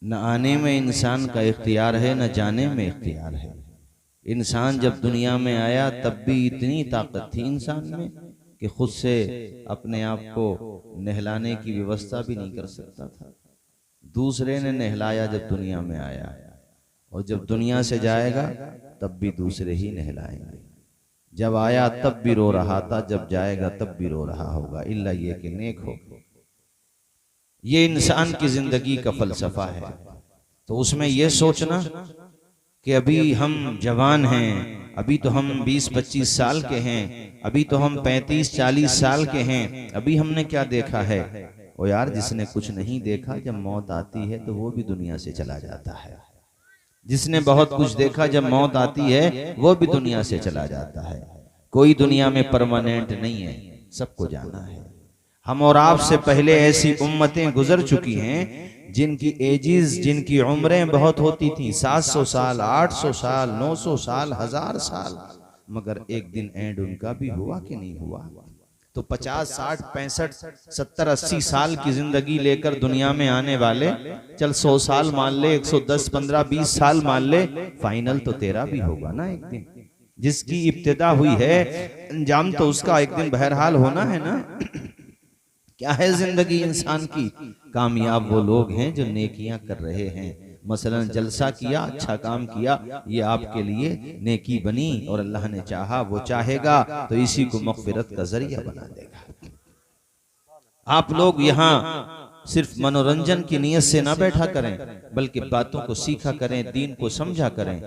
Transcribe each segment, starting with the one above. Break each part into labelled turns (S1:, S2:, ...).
S1: न आने में इंसान का इख्तियार है, न जाने में इख्तियार है। इंसान जब दुनिया में आया तब भी इतनी ताकत थी इंसान में कि खुद से अपने आप को नहलाने की व्यवस्था भी नहीं कर सकता था। दूसरे ने नहलाया जब दुनिया में आया, और जब दुनिया से जाएगा तब भी दूसरे ही नहलाएंगे। जब आया तब भी रो रहा था, जब जाएगा तब भी रो रहा होगा, इल्ला ये कि नेक हो। ये इंसान की जिंदगी का फलसफा है। तो उसमें यह सोचना कि अभी हम जवान हैं, अभी तो हम 20-25 साल के हैं, अभी तो हम 35-40 साल के हैं, अभी हमने क्या देखा है। ओ यार, जिसने कुछ नहीं देखा, जब मौत आती है तो वो भी दुनिया से चला जाता है। जिसने बहुत कुछ देखा, जब मौत आती है वो भी दुनिया से चला जाता है। कोई दुनिया में परमानेंट नहीं है, सबको जाना है। हम और आप से पहले ऐसी उम्मतें गुजर चुकी हैं जिनकी एजिज, जिनकी उम्रें बहुत होती थी, 700 साल, 800 साल, 900 साल, 1000 साल, मगर एक दिन एंड उनका भी हुआ कि नहीं हुआ। तो 50, 60, 65, 70, 80 साल की जिंदगी लेकर दुनिया में आने वाले, चल 100 साल मान ले, 110, 15, 20 साल मान ले, फाइनल तो तेरा भी होगा ना एक दिन। जिसकी इब्तिदा हुई है, अंजाम तो उसका एक दिन बहरहाल होना है ना। क्या है जिंदगी इंसान की? कामयाब वो लोग हैं जो नेकियां कर रहे हैं। मसलन जलसा किया, अच्छा काम किया, ये आपके लिए नेकी बनी, और अल्लाह ने चाहा, वो चाहेगा तो इसी को मग़फ़िरत का जरिया बना देगा। आप लोग यहाँ सिर्फ मनोरंजन की नीयत से ना बैठा करें, बल्कि बातों को सीखा करें, दीन को समझा करें,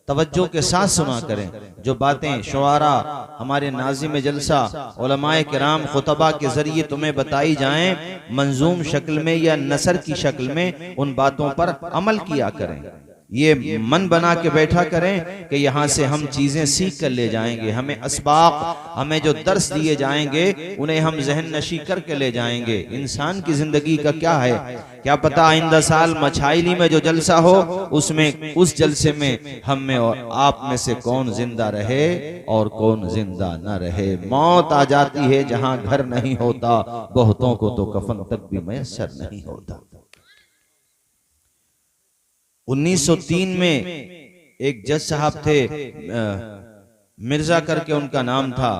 S1: तवज्जो के साथ सुना करें। जो बातें शुआरा, हमारे नाज़िम जलसा, उलमाए किराम, खुतबा के जरिए तुम्हें बताई जाएं, मंजूम शक्ल में या नसर की शक्ल में, उन बातों पर अमल किया करें। ये मन बना के बैठा करें कि यहाँ से हम चीजें सीख कर ले जाएंगे। हमें असबाक, हमें जो दर्स दिए जाएंगे उन्हें हम जहन नशी करके ले जाएंगे। इंसान की जिंदगी का क्या है, क्या पता आइंदा साल मछाइली में जो जलसा हो, उसमें, उस जलसे में हम में और आप में से कौन जिंदा रहे और कौन जिंदा न रहे। मौत आ जाती है जहां घर नहीं होता, बहुतों को तो कफन तक भी मैसर नहीं होता। 1903 में एक जज साहब थे, मिर्जा करके उनका नाम था,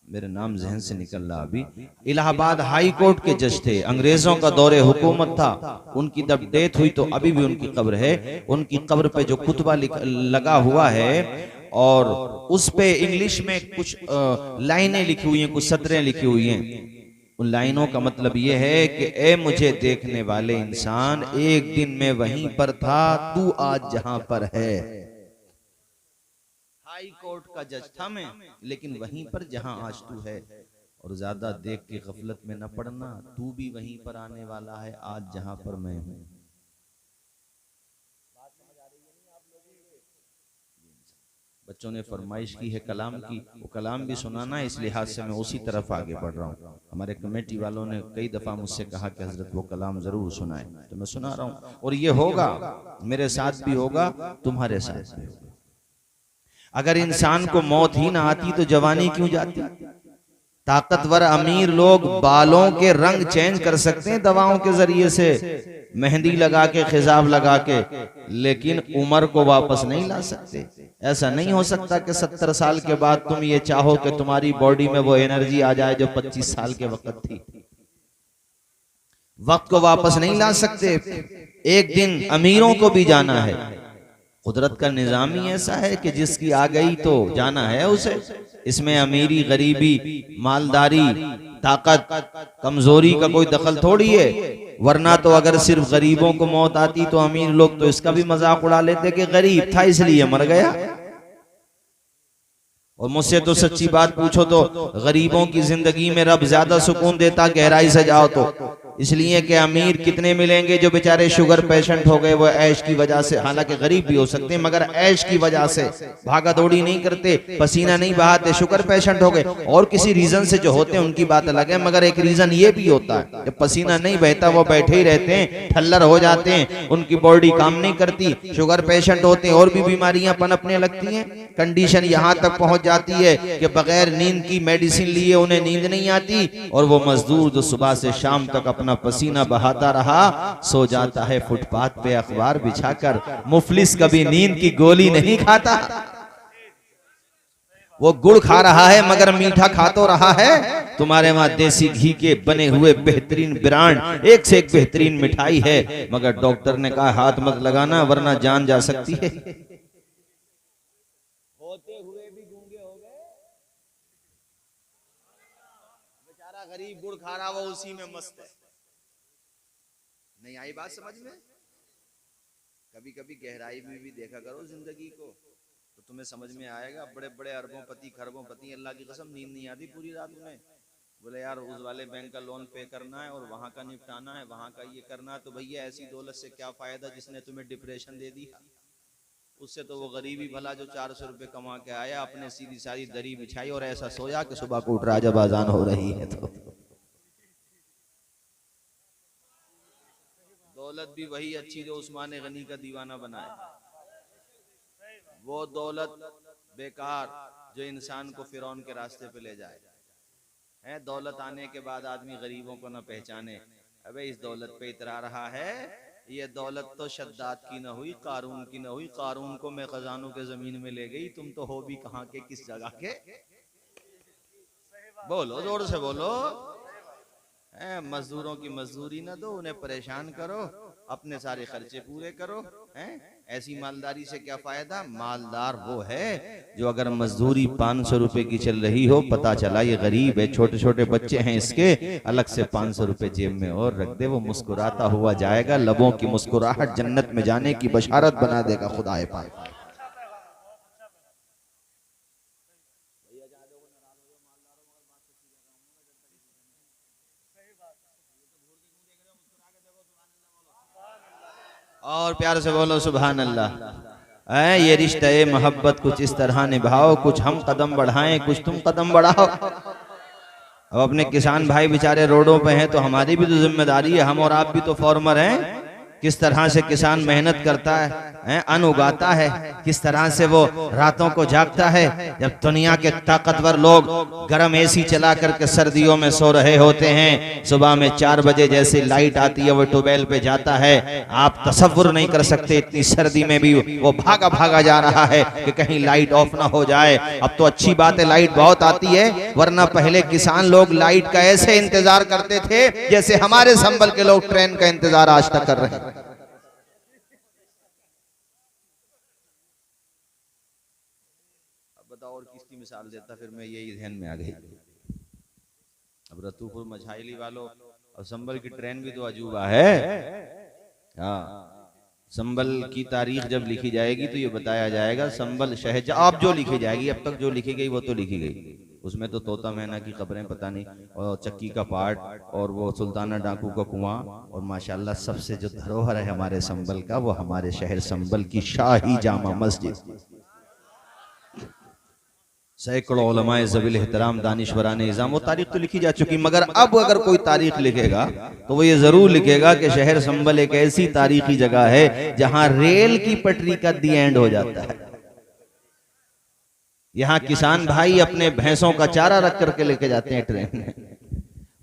S1: मेरे नाम जहन से निकल रहा अभी। इलाहाबाद हाई कोर्ट के जज थे, अंग्रेजों का दौरे हुकूमत था। उनकी जब डेथ हुई तो अभी भी उनकी कब्र है। उनकी कब्र पे जो खुतबा लगा हुआ है, और उस पे इंग्लिश में कुछ लाइनें लिखी हुई हैं, कुछ सतरें लिखी हुई हैं। उन लाइनों का मतलब यह है कि ए मुझे देखने वाले इंसान, एक दिन मैं वहीं पर था, तू आज जहां पर है। हाई कोर्ट का जज था मैं, लेकिन वहीं पर जहां आज तू है। और ज्यादा देख के गफलत में न पड़ना, तू भी वहीं पर आने वाला है आज जहां पर मैं हूं। बच्चों ने फरमाइश की है कलाम की, वो कलाम भी सुनाना है, इस लिहाज से मैं उसी तरफ आगे बढ़ रहा हूँ। हमारे कमेटी वालों ने कई दफा मुझसे कहा कि हजरत वो कलाम जरूर सुनाए, तो मैं सुना रहा हूँ। और ये होगा, मेरे साथ भी होगा, तुम्हारे साथ भी होगा। अगर इंसान को मौत ही ना आती तो जवानी क्यों जाती? ताकतवर अमीर लोग बालों के रंग चेंज कर सकते हैं दवाओं के जरिए से, मेहंदी लगा के, खिजाब लगा के, लेकिन उम्र को वापस नहीं ला सकते। ऐसा नहीं हो सकता कि 70 साल के बाद तुम ये चाहो कि तुम्हारी बॉडी में वो एनर्जी आ जाए जो 25 साल के वक्त थी। वक्त को वापस नहीं ला सकते। एक दिन अमीरों को भी जाना है। कुदरत का निजाम ही ऐसा है कि जिसकी आ गई तो जाना है उसे। इसमें अमीरी, गरीबी, मालदारी, ताकत, कमजोरी का कोई दखल थोड़ी है। वरना तो अगर सिर्फ गरीबों को मौत आती तो अमीर लोग तो इसका भी मजाक उड़ा लेते कि गरीब था इसलिए मर गया। और मुझसे तो सच्ची बात पूछो तो गरीबों की जिंदगी में रब ज्यादा सुकून देता गहराई से जाओ तो, इसलिए कि अमीर कितने मिलेंगे जो बेचारे शुगर पेशेंट हो गए, वो ऐश की वजह से, हालांकि गरीब भी हो सकते हैं मगर ऐश की वजह से भागा दौड़ी नहीं करते, पसीना नहीं बहाते, शुगर पेशेंट हो गए। और किसी रीजन से जो होते हैं उनकी बात अलग है, मगर एक रीजन ये भी होता है जब पसीना नहीं बहता वो बैठे ही रहते हैं, ठल्लर हो जाते हैं, उनकी बॉडी काम नहीं करती, शुगर पेशेंट होते हैं, और भी बीमारियां पनपने लगती हैं। कंडीशन यहाँ तक पहुंच जाती है कि बगैर नींद की मेडिसिन लिए उन्हें नींद नहीं आती, और वो मजदूर जो सुबह से शाम तक अपना अपना पसीना बहाता रहा, सो जाता है फुटपाथ पे अखबार बिछाकर। मुफलिस कभी नींद की गोली नहीं खाता। वो गुड़ खा रहा है मगर मीठा खा तो रहा है। तुम्हारे वहां देसी घी के बने हुए बेहतरीन ब्रांड, एक से एक बेहतरीन मिठाई है, मगर डॉक्टर ने कहा हाथ मत लगाना वरना जान जा सकती है। होते हुए भी गूंगे हो गए। बेचारा गरीब गुड़ खा रहा, वो उसी में मस्त है। नहीं आई बात समझ में? कभी कभी गहराई में भी देखा करो जिंदगी को, तो तुम्हें समझ में आएगा। बड़े बड़े अरबोंपति खरबोंपति, अल्लाह की कसम नींद नहीं आती पूरी रात में। बोले यार उस वाले बैंक का लोन पे करना है और वहां का निपटाना है, वहां का ये करना है। तो भैया ऐसी दौलत से क्या फायदा जिसने तुम्हें डिप्रेशन दे दिया। उससे तो वो गरीबी भला जो 400 रुपए कमा के आया, अपने सीधी सारी दरी बिछाई और ऐसा सोया कि सुबह को उठ रहा जब आजान हो रही है। तो दौलत भी वही अच्छी जो उस्मान गनी का दीवाना बनाए। वो दौलत बेकार जो इंसान को फिरौन के रास्ते पे ले जाए। है दौलत आने के बाद आदमी गरीबों को न पहचाने। अबे इस दौलत पे इतरा रहा है, ये दौलत तो शद्दाद की न हुई, कारून की न हुई। कारून को मैं खजानों के जमीन में ले गई, तुम तो हो भी कहां के, किस जगह के? बोलो जोर से बोलो। मजदूरों की मजदूरी न दो, उन्हें परेशान करो, अपने सारे खर्चे पूरे करो। हैं ऐसी मालदारी से क्या फायदा? मालदार वो है जो अगर मजदूरी 500 रुपए की चल रही हो, पता चला ये गरीब है, छोटे छोटे बच्चे हैं इसके, अलग से 500 रुपए जेब में और रख दे, वो मुस्कुराता हुआ जाएगा। लबों की मुस्कुराहट जन्नत में जाने की बशारत बना देगा खुदाए पाक। और प्यार से बोलो सुभान अल्लाह। ये रिश्ता मोहब्बत कुछ इस तरह निभाओ, कुछ हम कदम बढ़ाएं, कुछ तुम कदम बढ़ाओ। अब अपने किसान भाई बेचारे रोडों पे हैं, तो हमारी भी तो जिम्मेदारी है। हम और आप भी तो फार्मर हैं। किस तरह से किसान मेहनत करता है, अन्न उगाता है, किस तरह से वो रातों को जागता है। जब दुनिया के ताकतवर लोग गर्म एसी चला करके सर्दियों में सो रहे होते हैं, सुबह में 4 बजे जैसे लाइट आती है वो ट्यूबवेल पे जाता है। आप तसव्वुर नहीं कर सकते, इतनी सर्दी में भी वो भागा भागा जा रहा है कि कहीं लाइट ऑफ ना हो जाए। अब तो अच्छी बात है लाइट बहुत आती है, वरना पहले किसान लोग लाइट का ऐसे इंतजार करते थे जैसे हमारे संभल के लोग ट्रेन का इंतजार आज तक कर रहे हैं। और किसकी मिसाल देता, फिर मैं यही ध्यान में आ गई। अब रतूपुर मझाइली वालों, और संभल की ट्रेन भी तो अजूबा है। हाँ, संभल की तारीख जब लिखी जाएगी तो ये बताया जाएगा संभल शहर अब जो लिखी जाएगी, अब तक जो लिखी गई वो तो लिखी गई। उसमें तो तोता मैना की खबरें पता नहीं, और चक्की का पार्ट, और वो सुल्ताना डाकू का कुआं, और माशाल्लाह सबसे जो धरोहर है हमारे संभल का, वो हमारे शहर संभल की शाही जामा मस्जिद। सैकड़ों उलमाए ज़बील एहतराम दानिशवरान इज़ाम, वो तारीख तो लिखी जा चुकी, मगर अब अगर कोई तारीख लिखेगा तो वो ये जरूर लिखेगा कि शहर संभल एक ऐसी तारीखी जगह है जहां रेल की पटरी का दी एंड हो जाता है। यहाँ किसान भाई अपने भैंसों का चारा रख करके लेके जाते हैं ट्रेन में,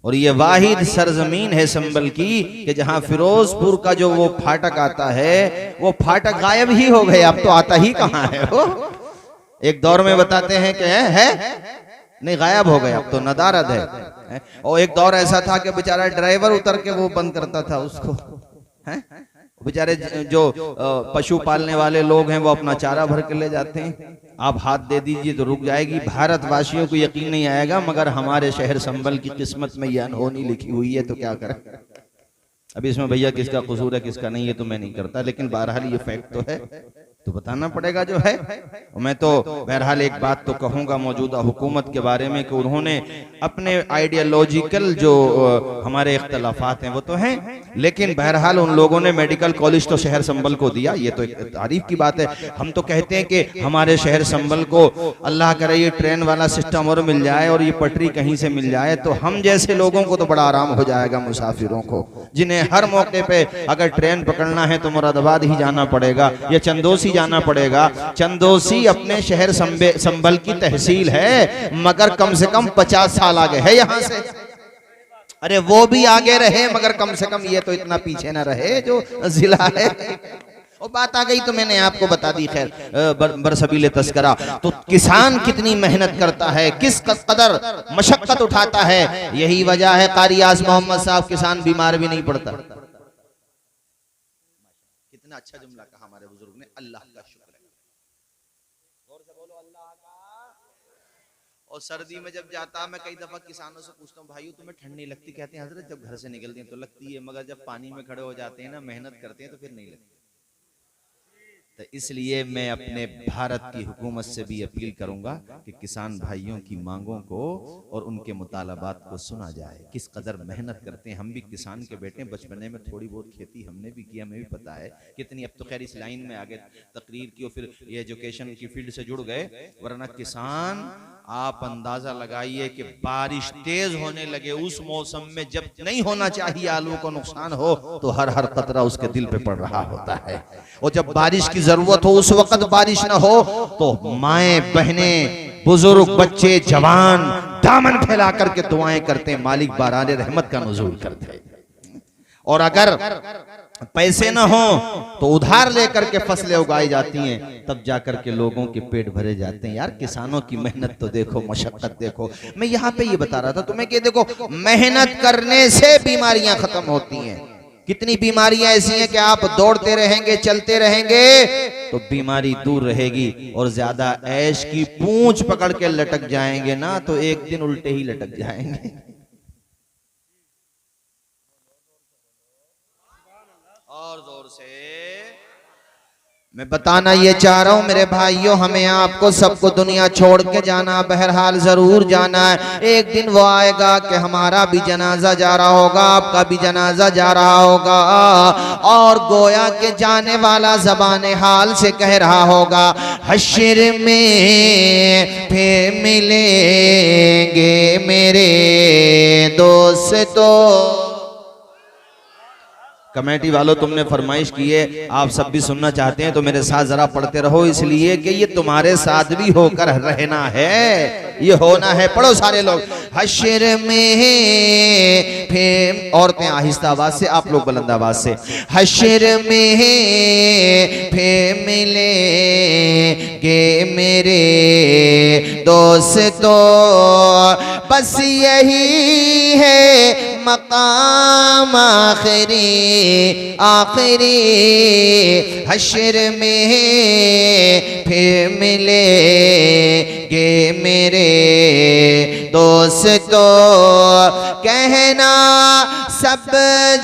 S1: और ये वाहिद सरजमीन है संभल की कि जहां फिरोजपुर का जो वो फाटक आता है, वो फाटक गायब ही हो गए, अब तो आता ही कहां है वो। एक दौर में बताते हैं कि है नहीं, गायब हो गए, अब तो नदारद है। और एक दौर ऐसा था कि बेचारा ड्राइवर उतर के वो बंद करता था उसको। बेचारे जो पशु पालने वाले लोग हैं वो अपना चारा भर के ले जाते हैं। आप हाथ दे दीजिए तो रुक जाएगी। भारतवासियों को यकीन नहीं आएगा, मगर हमारे शहर संभल की किस्मत में यह अनहोनी लिखी हुई है, तो क्या करें। अभी इसमें भैया किसका कसूर है किसका नहीं, ये तो मैं नहीं करता, लेकिन बहरहाल ये फैक्ट तो है, तो बताना पड़ेगा जो है। मैं तो बहरहाल एक बात तो कहूंगा मौजूदा हुकूमत के बारे में कि उन्होंने अपने आइडियोलॉजिकल जो हमारे इख्तलाफात हैं वो तो हैं, लेकिन बहरहाल उन लोगों ने मेडिकल कॉलेज तो शहर संभल को दिया, ये तो एक तारीफ की बात है। हम तो कहते हैं कि हमारे शहर संभल को अल्लाह करे ये ट्रेन वाला सिस्टम और मिल जाए और ये पटरी कहीं से मिल जाए, तो हम जैसे लोगों को तो बड़ा आराम हो जाएगा, मुसाफिरों को जिन्हें हर मौके पे अगर ट्रेन पकड़ना है तो मुरादाबाद ही जाना पड़ेगा या चंदोसी जाना पड़ेगा। चंदोसी अपने शहर संभल की तहसील है, मगर कम से कम 50 साल आगे है यहाँ से। अरे वो भी आगे रहे मगर कम से कम ये तो इतना पीछे ना रहे जो जिला है। वो बात आ गई तो मैंने आपको बता दी। खैर बरसबीले तस्करा, तो किसान कितनी मेहनत करता है, किस कदर मशक्कत उठाता है, यही वजह है कारी आज़ मोहम्मद साहब किसान बीमार भी नहीं पड़ता। कितना अच्छा जुमला कहा हमारे बुजुर्ग ने, अल्लाह का शुक्र है। जोर से बोलो अल्लाह का। और सर्दी में जब जाता, मैं कई दफा किसानों से पूछता हूँ, भाइयों तुम्हें ठंड नहीं लगती? कहते हैं हजरत जब घर से निकलते हैं तो लगती है, मगर जब पानी में खड़े हो जाते हैं ना, मेहनत करते हैं तो फिर नहीं लगती। तो इसलिए मैं अपने भारत की हुकूमत से भी अपील करूंगा कि किसान भाइयों की मांगों को और उनके मुतालबात को सुना जाए। किस कदर मेहनत करते हैं। हम भी किसान के बेटे, बचपने में थोड़ी बहुत खेती हमने भी किया, हमें भी पता है कितनी। अब तो खैर इस लाइन में आगे तकरीर की और फिर ये एजुकेशन की फील्ड से जुड़ गए, वरना किसान आप अंदाजा लगाइए कि बारिश तेज होने लगे उस मौसम में जब नहीं होना चाहिए आलू को नुकसान हो, तो हर हर कतरा उसके दिल पे पड़ रहा होता है। और जब बारिश की जरूरत हो उस वक्त बारिश ना हो तो माएं बहनें बुजुर्ग बच्चे जवान दामन फैला करके दुआएं करते हैं, मालिक बाराने रहमत का नुज़ूल करते हैं। और अगर पैसे ना हो तो उधार लेकर के फसलें उगाई जाती हैं, तब जाकर के लोगों के पेट भरे जाते हैं। यार किसानों की मेहनत तो देखो, मशक्कत देखो। मैं यहाँ पे ये बता रहा था तुम्हें कि देखो, मेहनत करने से बीमारियां खत्म होती हैं। कितनी बीमारियां ऐसी हैं कि आप दौड़ते रहेंगे, चलते रहेंगे तो बीमारी दूर रहेगी, और ज्यादा ऐश की पूंछ पकड़ के लटक जाएंगे ना तो एक दिन उल्टे ही लटक जाएंगे। और जोर से मैं बताना ये चाह रहा हूं मेरे भाइयों, हमें आपको सबको दुनिया छोड़ के जाना, बहरहाल जरूर जाना है। एक दिन वो आएगा कि हमारा भी जनाजा जा रहा होगा, आपका भी जनाजा जा रहा होगा, और गोया के जाने वाला ज़बान हाल से कह रहा होगा, हश्र में फिर मिलेंगे मेरे दोस्तों। कमेटी वालों तुमने फरमाइश की है, आप सब भी सुनना चाहते हैं तो मेरे साथ जरा पढ़ते रहो, इसलिए कि ये तुम्हारे साथ भी होकर रहना है, ये होना है। पढ़ो सारे लोग। हश्र में फिर, औरतें आहिस्ता आवाज से, आप लोग बुलंद आवाज से। हश्र में फिर मिलेंगे मेरे दोस्तों, बस यही है मकाम आखिरी आखिरी। हश्र में फिर मिलेंगे मेरे दोस्तों, कहना सब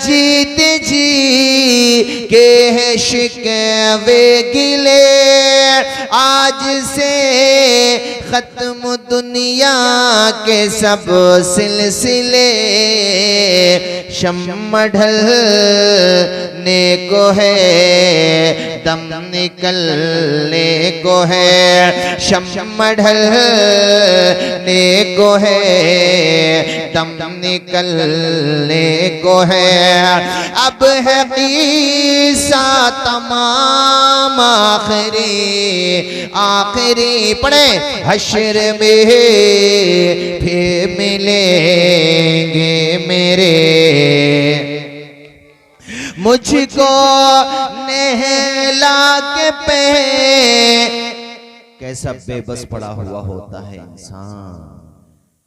S1: जीत जी के है शिकवे गिले, आज से खत्म दुनिया के सब सिलसिले। शम्म ढलने को है, दम निकलने को है, शम्म ढलने को है, दम निकलने को है। अब है क़िस्सा तमाम आखिरी आखिरी। पढ़े। हश्र में फिर मिलेंगे मेरे, मुझको नहला के पे। कैसा बेबस पड़ा हुआ होता है इंसान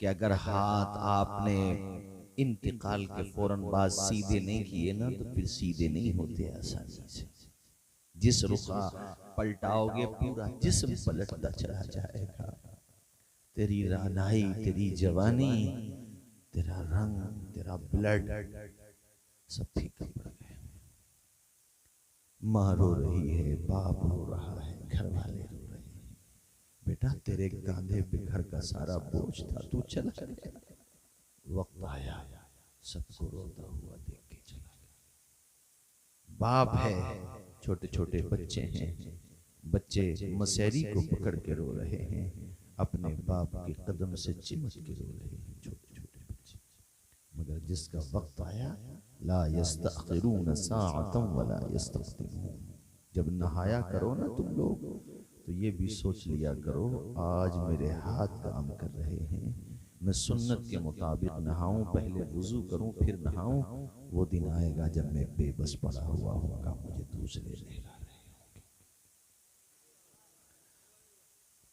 S1: कि अगर हाथ आपने इंतकाल के फौरन बाद सीधे नहीं किए ना तो फिर सीधे नहीं होते आसानी से। जिस रुखा पलटाओगे पूरा जिस्म पलटता चला जाएगा। तेरी रानाई, तेरी जवानी, तेरा रंग, तेरा ब्लड सब फीका पड़ गया। माँ रो रही है, बाप रो रहा है, घर वाले रो रहे हैं। बेटा तेरे कांधे पे घर का सारा बोझ था, तू चला गया। वक्त आया सबको रोता हुआ देख के चला गया। बाप है, छोटे छोटे बच्चे हैं, बच्चे मसैरी को पकड़ के रो रहे हैं, अपने बाप के कदम से चिमट के रो रहे हैं छोटे छोटे बच्चे। मगर जिसका वक्त आया, ला यस्तअखिरून साअतन वला यस्तक़दिमून। जब नहाया करो ना तुम लोग तो ये भी सोच लिया करो, आज मेरे हाथ काम कर रहे हैं, मैं सुन्नत के मुताबिक नहाऊं, पहले वुजू करूं फिर नहाऊं, वो दिन आएगा जब मैं बेबस पड़ा हुआ होगा, मुझे दूसरे ले रहा है।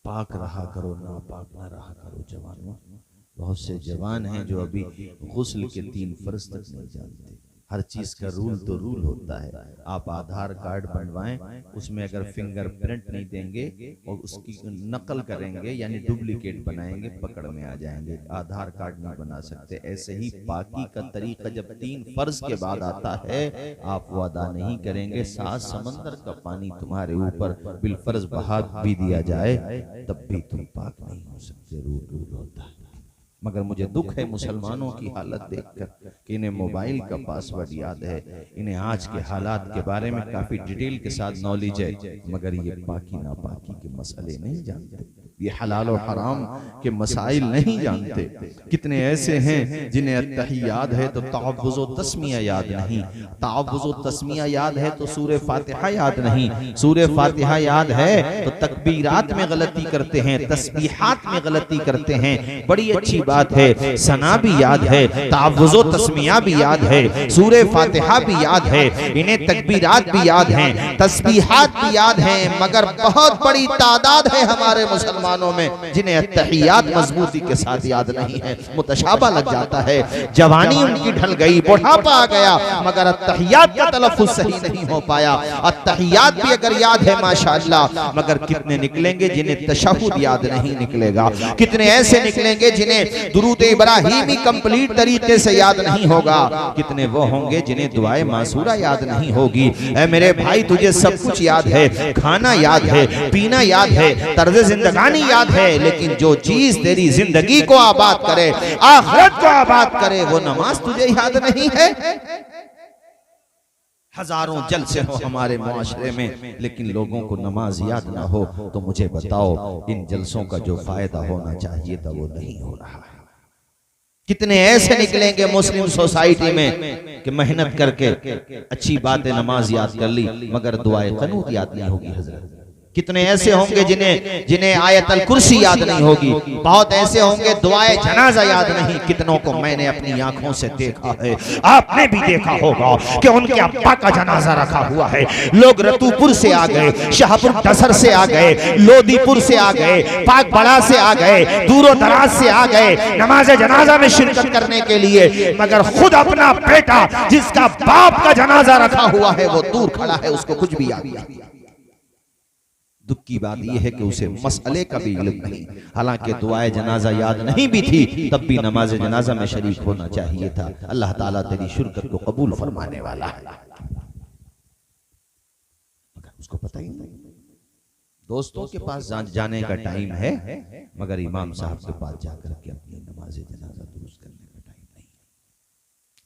S1: पाक रहा करो, ना पाक ना रहा करो जवानों। बहुत से जवान हैं जो अभी गुस्ल के 3 फर्ज तक नहीं जानते। हर चीज का रूल तो रूल होता है। आप आधार कार्ड बनवाएं, उसमें अगर फिंगरप्रिंट नहीं देंगे और उसकी नकल करेंगे यानी डुप्लीकेट बनाएंगे, पकड़ में आ जाएंगे, आधार कार्ड नहीं बना सकते। ऐसे ही पाकी का तरीका जब 3 फर्ज के बाद आता है, आप वो अदा नहीं करेंगे, 7 समंदर का पानी तुम्हारे ऊपर बिलफर्ज बहा भी दिया जाए तब भी तुम पाक नहीं हो सकते। रूल होता है। मगर मुझे दुख है मुसलमानों की हालत देखकर कि इन्हें मोबाइल का पासवर्ड याद है, इन्हें आज के हालात के बारे में काफी डिटेल के साथ नॉलेज है, मगर ये पाकी नापाकी के मसले नहीं जानते, ये हलाल और हराम के मसाइल नहीं जानते। कितने ऐसे हैं जिन्हें अत्तहियात है तो तअव्वुज़ व तस्मिया याद नहीं, तअव्वुज़ व तस्मिया याद है तो सूरह फातिहा याद नहीं, सूरह फातिहा याद है तो तकबीरात में गलती करते हैं, तस्बीहात में गलती करते हैं। बड़ी अच्छी बात है, सना भी याद है, तअव्वुज़ व तस्मिया भी याद है, सूरह फातिहा भी याद है, इन्हें तकबीरात भी याद हैं, तस्बीहात भी याद हैं, मगर बहुत बड़ी तादाद है हमारे मुसलमानों में जिन्हें अत्तहियात मजबूती के साथ याद नहीं है। मुतशाबा लग जाता है, जवानी उनकी ढल गई, बुढ़ापा आ गया, मगर अत्तहियात का तलफ्फुज़ सही नहीं हो पाया। अत्तहियात भी अगर याद है माशाअल्लाह, मगर कितने निकलेंगे जिन्हें तशहुद याद नहीं निकलेगा, कितने ऐसे निकलेंगे जिन्हें दुरूद इब्राहीमी कंप्लीट तरीके से याद नहीं होगा, कितने वो होंगे जिन्हें दुआए मासूरा याद नहीं होगी। ऐ मेरे भाई, तुझे सब कुछ याद है, खाना याद है, पीना याद है, तर्ज जिंदगानी याद है, लेकिन जो चीज तेरी जिंदगी को आबाद करे, आखिरत को आबाद करे, वो नमाज तुझे याद नहीं है। हजारों जलसे हो हमारे मुआशरे में, लेकिन लोगों को नमाज याद ना हो, तो मुझे बताओ इन जलसों का जो फायदा होना चाहिए था वो नहीं हो रहा है। कितने ऐसे निकलेंगे मुस्लिम सोसाइटी में कि मेहनत करके अच्छी बात है, नमाज याद कर ली, मगर दुआए क़नूत याद नहीं होगी। हजरत कितने ऐसे होंगे जिन्हें आयतल कुर्सी याद नहीं होगी, बहुत ऐसे होंगे दुआए जनाजा याद नहीं। कितनों को मैंने अपनी आंखों से देखा है, आपने भी देखा होगा कि उनके अब्बा का जनाजा रखा हुआ है। लोग रतूपुर से आ गए, शाहपुर दसर से आ गए, लोदीपुर से आ गए, पाक बड़ा से आ गए, दूरो दराज से आ गए नमाज जनाजा में शिरकत करने के लिए, मगर खुद अपना बेटा जिसका बाप का जनाजा रखा हुआ है वो दूर खड़ा है, उसको कुछ भी याद नहीं। दुख की बात यह है कि उसे मसले का भी इल्म नहीं, हालांकि दुआए जनाजा याद नहीं भी थी, तब भी नमाज जनाजा में शरीक होना चाहिए था। अल्लाह ताला तेरी शिरकत को कबूल फरमाने वाला है, मगर उसको पता ही नहीं। दोस्तों के पास जाने का टाइम है, मगर इमाम साहब के पास जाकर के अपनी नमाज जनाजा दुरुस्त करने का टाइम नहीं।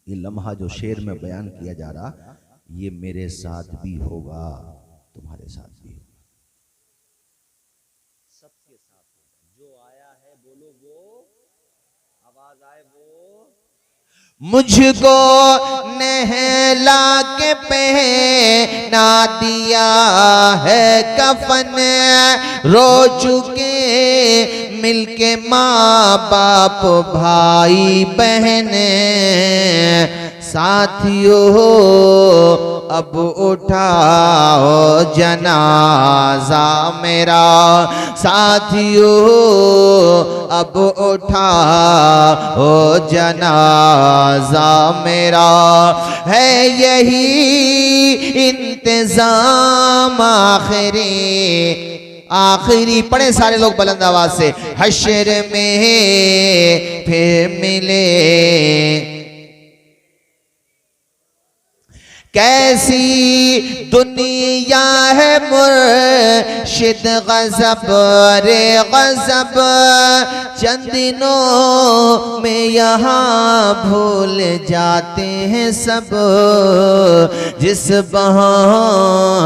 S1: ये लम्हा जो शेर में बयान किया जा रहा, ये मेरे साथ भी होगा, तुम्हारे साथ भी होगा, सबके साथ होगा। जो आया है बोलो वो, आवाज आए वो। मुझको नहला के पहना दिया है कफन, रो चुके मिलके माँ बाप भाई बहन, साथियों अब उठाओ जनाजा मेरा, साथियों अब उठाओ जनाजा मेरा, है यही इंतजाम आखिरी पढ़े सारे लोग बुलंद आवाज से, हश्र में फिर मिले कैसी दुनिया है मुर्शिद गज़ब रे गज़ब, चंद दिनों में यहाँ भूल जाते हैं सब, जिस बहाने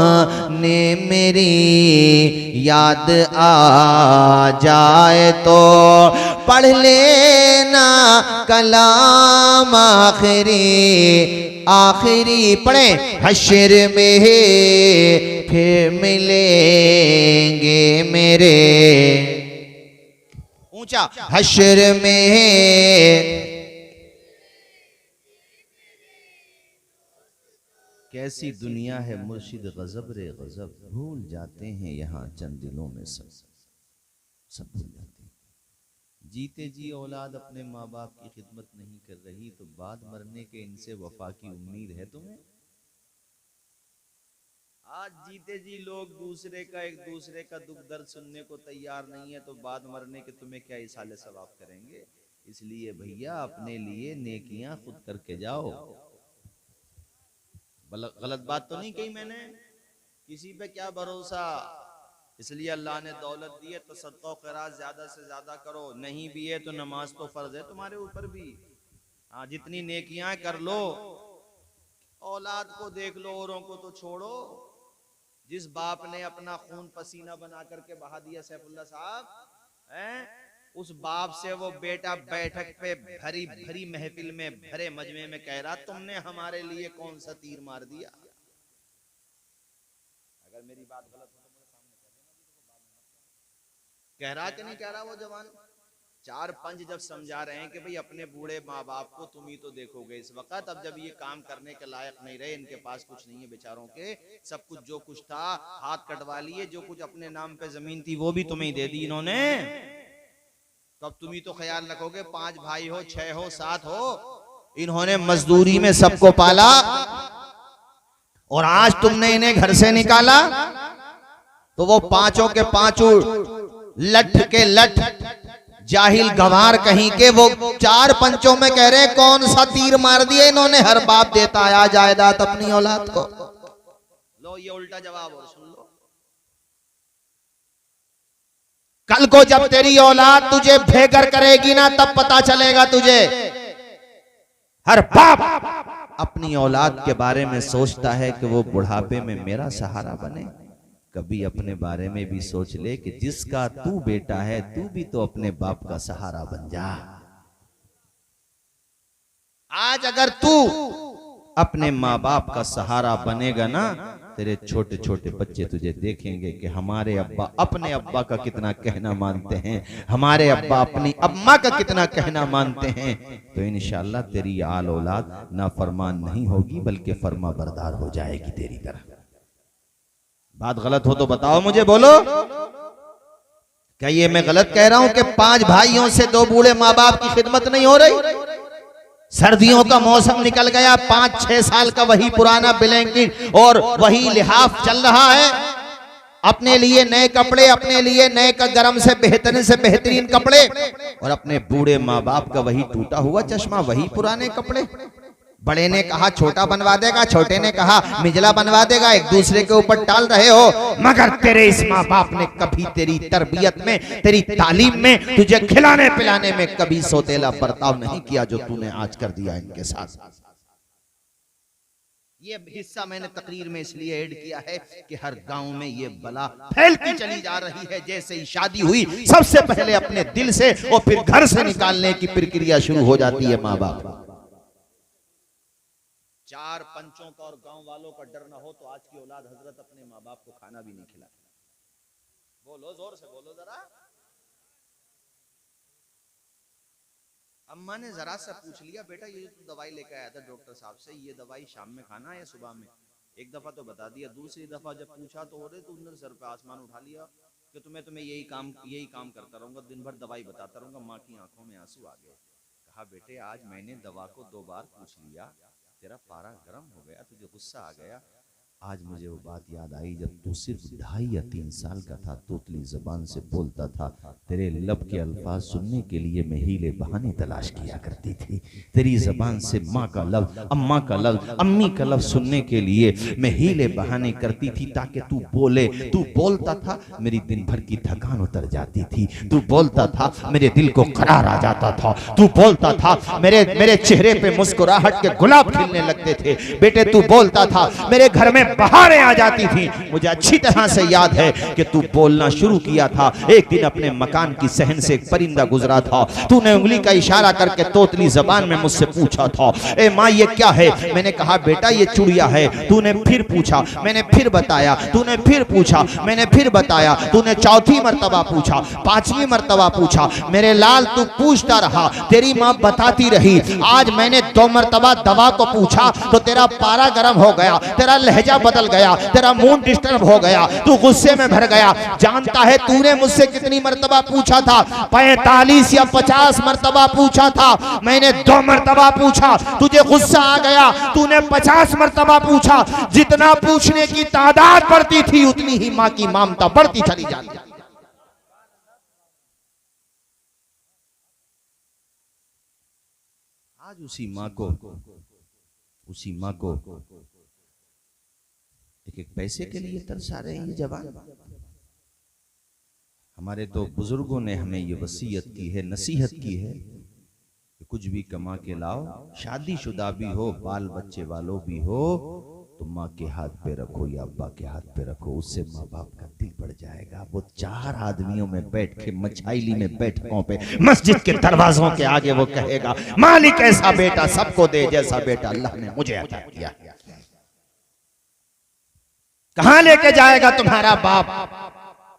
S1: मेरी याद आ जाए तो पढ़ लेना कलाम आखिरी पढ़े, हश्र में फिर मिलेंगे मेरे। ऊंचा हश्र में। कैसी दुनिया है मुर्शिद गजब रे गजब, भूल जाते हैं यहाँ चंद दिलों में सब भूल जाते हैं। जीते जी औलाद अपने माँ बाप की खिदमत नहीं कर रही तो बाद मरने के इनसे वफा की उम्मीद है तुम्हें? आज जीते जी लोग एक दूसरे का दुख दर्द सुनने को तैयार नहीं है तो बाद मरने के तुम्हें क्या इसाले सवाब करेंगे? इसलिए भैया अपने लिए नेकियां खुद करके जाओ। गलत बात तो नहीं कही मैंने? किसी पे क्या भरोसा। इसलिए अल्लाह ने दौलत दी है तो सदका और खैरात ज्यादा से ज्यादा करो, नहीं भी है तो नमाज तो फर्ज है तुम्हारे ऊपर भी। हाँ, जितनी नेकियां कर लो। औलाद को देख लो, औरों को तो छोड़ो। जिस बाप ने अपना खून पसीना बना करके बहा दिया सैफुल्लाह साहब, उस बाप से वो बेटा बैठक पे भरी भरी महफिल में भरे मजमे में कह रहा तुमने हमारे लिए कौन सा तीर मार दिया। अगर मेरी बात गलत हो तो मेरे सामने कह रहा कि नहीं कह रहा वो जवान? चार पंच जब समझा रहे हैं कि भाई अपने बूढ़े माँ बाप को तुम ही तो देखोगे इस वक्त। अब जब ये काम करने के लायक नहीं रहे, इनके पास कुछ नहीं है बेचारों के, सब कुछ जो कुछ था हाथ कटवा लिए, जो कुछ अपने नाम पे जमीन थी वो भी तुम्हें दे दी इन्होंने। तो अब तुम ही तो ख्याल रखोगे, 5 भाई हो, 6 हो, 7 हो, इन्होंने मजदूरी में सबको पाला और आज तुमने इन्हें घर से निकाला तो वो पांचों के पांचों लठ के लठ जाहिल गंवार कहीं के वो 4 पंचों में कह रहे कौन सा तीर मार दिया इन्होंने। हर बाप देता आया जायदाद अपनी औलाद को। लो ये उल्टा जवाब और सुन लो। कल को जब तेरी औलाद तुझे भेकर करेगी ना तब पता चलेगा तुझे। हर बाप अपनी औलाद के बारे में सोचता है कि वो बुढ़ापे में मेरा सहारा बने। कभी अपने बारे में भी सोच ले कि जिसका तू बेटा है तू भी तो अपने बाप का सहारा बन जा। आज अगर तू अपने माँ बाप का सहारा बनेगा ना, तेरे छोटे छोटे बच्चे तुझे देखेंगे कि हमारे अब्बा अपने अब्बा का कितना कहना मानते हैं, हमारे अब्बा अपनी अम्मा का कितना कहना मानते हैं। तो इंशाअल्लाह तेरी आल औलाद नाफरमान नहीं होगी बल्कि फर्मा बरदार हो जाएगी तेरी तरह। बात गलत हो तो बताओ मुझे, बोलो। क्या ये मैं गलत कह रहा हूं कि 5 भाइयों से 2 बूढ़े माँ बाप की खिदमत नहीं हो रही? सर्दियों का मौसम निकल गया, 5-6 साल का वही पुराना ब्लैंकेट और वही लिहाफ चल रहा है। अपने लिए नए कपड़े, अपने लिए नए का गरम से बेहतरीन कपड़े और अपने बूढ़े माँ बाप का वही टूटा हुआ चश्मा, वही पुराने कपड़े। बड़े ने कहा छोटा बनवा देगा, छोटे ने कहा मिजला बनवा देगा, एक दूसरे के ऊपर टाल रहे हो। मगर तेरे इस माँ बाप ने कभी तेरी तरबियत में, तेरी तालीम में, तुझे खिलाने पिलाने में कभी सौतेला बर्ताव नहीं किया जो तूने आज कर दिया इनके साथ। ये हिस्सा मैंने तकरीर में इसलिए ऐड किया है कि हर गांव में ये बला फैलती चली जा रही है। जैसे ही शादी हुई सबसे पहले अपने दिल से और फिर घर से निकालने की प्रक्रिया शुरू हो जाती है माँ बाप। 4 पंचों का और गांव वालों का डर ना हो तो आज की औलाद हजरत अपने माँ बाप को खाना भी नहीं खिलाती। बोलो, जोर से बोलो जरा। अम्मा ने जरा सा पूछ लिया, बेटा ये तो दवाई लेकर आया था डॉक्टर साहब से, ये दवाई शाम में खाना है या सुबह में? एक दफा तो बता दिया, दूसरी दफा जब पूछा तो तुमने सर पे आसमान उठा लिया कि तुम्हें यही काम करता रहूंगा, दिन भर दवाई बताता रहूंगा। माँ की आंखों में आंसू आ गए। कहा बेटे आज मैंने दवा को 2 बार पूछ लिया, तेरा पारा गर्म हो गया, तुझे गुस्सा आ गया। आज मुझे वो बात याद आई जब तू सिर्फ 2.5 या 3 साल का था, तोतली जबान से बोलता था, तेरे लब के अल्फाज सुनने के लिए मैं हीले बहाने तलाश किया करती थी। तेरी जबान से माँ का लफ्ज, अम्मा का लफ्ज, अम्मी का लफ्ज सुनने के लिए मैं हीले बहाने करती थी ताकि तू बोले। तू बोलता था मेरी दिन भर की थकान उतर जाती थी, तू बोलता था मेरे दिल को करार आ जाता था, तू बोलता था मेरे चेहरे पे मुस्कुराहट के गुलाब खिलने लगते थे। बेटे तू बोलता था मेरे घर में में बहारें आ जाती थी। मुझे अच्छी तरह से याद है कि तू बोलना शुरू किया था। एक दिन अपने मकान की सहन से एक परिंदा गुजरा था, तूने उंगली का इशारा करके तोतली जबान में मुझसे पूछा था, ए माँ ये क्या है? मैंने कहा बेटा ये चुड़िया है। तूने फिर पूछा, मैंने फिर बताया। तूने फिर पूछा, मैंने फिर बताया। तूने चौथी मर्तबा पूछा, पांचवी मर्तबा पूछा। मेरे लाल तू पूछता रहा, तेरी माँ बताती रही। आज मैंने 2 मर्तबा दवा को पूछा तो तेरा पारा गर्म हो गया, तेरा लहजा बदल गया, तेरा मूड डिस्टर्ब हो गया, तू गुस्से में भर गया। जानता है तूने मुझसे कितनी मर्तबा पूछा था? 45 या 50 मर्तबा पूछा था। मैंने 2 मर्तबा पूछा, तुझे गुस्सा आ गया, तूने 50 मर्तबा पूछा। जितना पूछने की तादाद बढ़ती थी उतनी ही मां की ममता बढ़ती चली जाती। आज उसी मां को एक पैसे के लिए तरसा रहे हैं ये जवान। हमारे तो बुजुर्गों ने हमें ये वसीयत की है, नसीहत की है कि कुछ भी कमा के लाओ, शादीशुदा भी हो, बाल बच्चे वालों भी हो, तो माँ के हाथ पे रखो या अब्बा के हाथ पे रखो। उससे माँ बाप का दिल बढ़ जाएगा। वो 4 आदमियों में बैठ के मछाइली में बैठकों पे मस्जिद के दरवाजों के आगे वो कहेगा, मालिक ऐसा बेटा सबको दे जैसा बेटा अल्लाह ने मुझे अता किया। कहां लेके जाएगा तुम्हारा बाप?